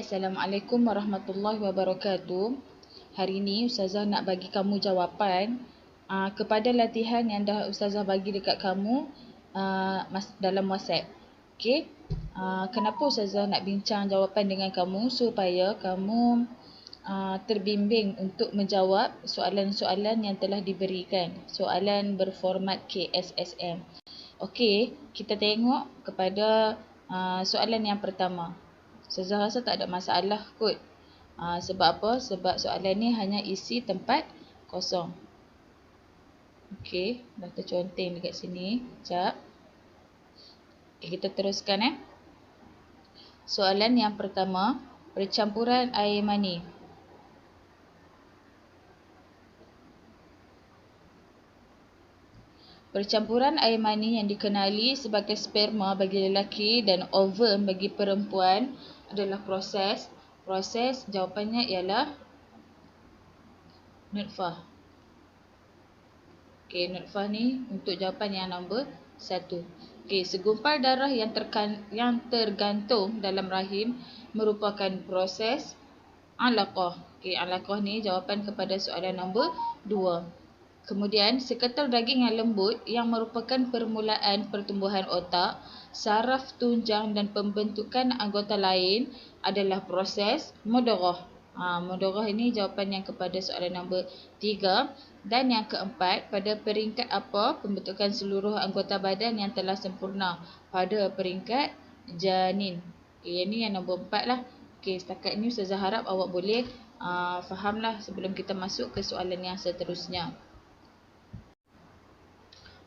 Assalamualaikum warahmatullahi wabarakatuh. Hari ini Ustazah nak bagi kamu jawapan kepada latihan yang dah Ustazah bagi dekat kamu dalam WhatsApp. Okey. Kenapa Ustazah nak bincang jawapan dengan kamu? Supaya kamu terbimbing untuk menjawab soalan-soalan yang telah diberikan. Soalan berformat KSSM. Okey, kita tengok kepada soalan yang pertama. Ustazah rasa tak ada masalah kot. Sebab apa? Sebab soalan ni hanya isi tempat kosong. Okey, dah terconteng dekat sini. Sekejap. Okay, kita teruskan Soalan yang pertama, percampuran air mani. Percampuran air mani yang dikenali sebagai sperma bagi lelaki dan ovum bagi perempuan adalah proses. Jawapannya ialah nutfah. Okey, nutfah ni untuk jawapan yang nombor 1. Okey, segumpal darah yang tergantung dalam rahim merupakan proses alaqah. Okey, alaqah ni jawapan kepada soalan nombor 2. Kemudian, seketul daging yang lembut yang merupakan permulaan pertumbuhan otak, saraf tunjang dan pembentukan anggota lain adalah proses mudghah. Mudghah ini jawapan yang kepada soalan nombor 3. Dan yang keempat, pada peringkat apa pembentukan seluruh anggota badan yang telah sempurna? Pada peringkat janin. Okay, yang ni yang nombor 4 lah. Okay, setakat ni Ustazah harap awak boleh fahamlah sebelum kita masuk ke soalan yang seterusnya.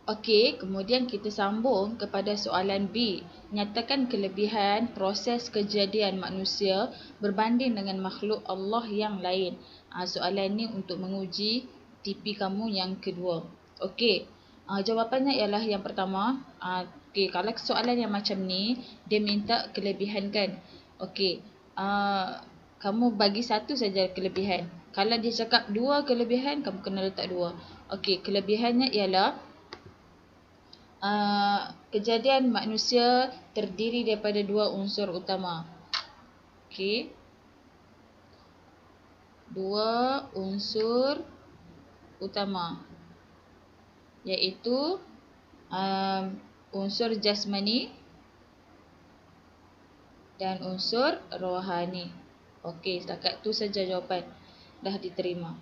Okey, kemudian kita sambung kepada soalan B. Nyatakan kelebihan proses kejadian manusia berbanding dengan makhluk Allah yang lain. Soalan ni untuk menguji TP kamu yang kedua. Okey, jawapannya ialah yang pertama. Okey, kalau soalan yang macam ni, dia minta kelebihan kan. Okey, kamu bagi satu saja kelebihan. Kalau dia cakap 2 kelebihan, kamu kena letak 2. Okey, kelebihannya ialah kejadian manusia terdiri daripada 2 unsur utama. Okey. 2 unsur utama, iaitu unsur jasmani dan unsur rohani. Okey, setakat tu saja jawapan dah diterima.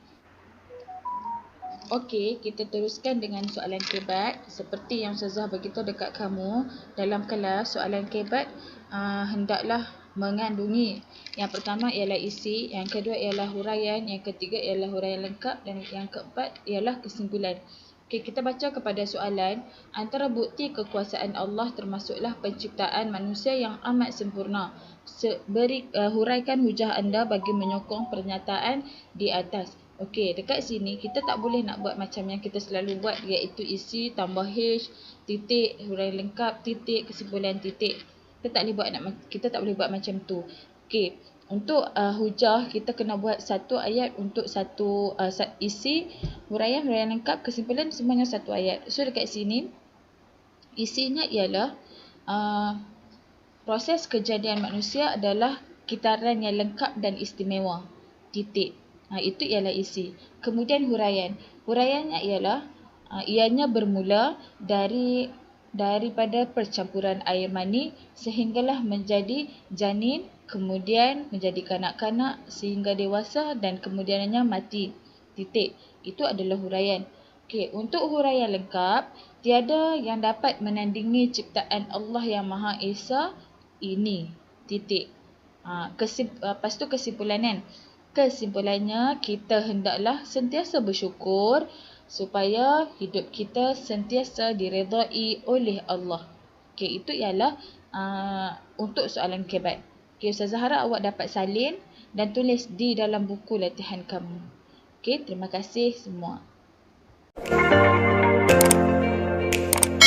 Okey, kita teruskan dengan soalan kebat. Seperti yang Ustazah beritahu dekat kamu dalam kelas, soalan kebat hendaklah mengandungi. Yang pertama ialah isi, yang kedua ialah huraian, yang ketiga ialah huraian lengkap dan yang keempat ialah kesimpulan. Okey, kita baca kepada soalan. Antara bukti kekuasaan Allah termasuklah penciptaan manusia yang amat sempurna. Huraikan hujah anda bagi menyokong pernyataan di atas. Okey, dekat sini kita tak boleh nak buat macam yang kita selalu buat, iaitu isi tambah H, titik, huraian lengkap, titik, kesimpulan, titik. Kita tak boleh buat macam tu. Okey, untuk hujah kita kena buat satu ayat untuk satu isi, huraian lengkap, kesimpulan semuanya satu ayat. So dekat sini isinya ialah proses kejadian manusia adalah kitaran yang lengkap dan istimewa. Titik. Itu ialah isi. Kemudian huraian. Huraiannya ialah ianya bermula daripada percampuran air mani sehinggalah menjadi janin, kemudian menjadi kanak-kanak sehingga dewasa dan kemudiannya mati. Titik. Itu adalah huraian. Okey, untuk huraian lengkap, tiada yang dapat menandingi ciptaan Allah yang Maha Esa ini. Titik. Lepas tu kesimpulan kan. Kesimpulannya, kita hendaklah sentiasa bersyukur supaya hidup kita sentiasa diredai oleh Allah. Okey, itu ialah untuk soalan kebat. Okey, Ustazah harap awak dapat salin dan tulis di dalam buku latihan kamu. Okey, terima kasih semua.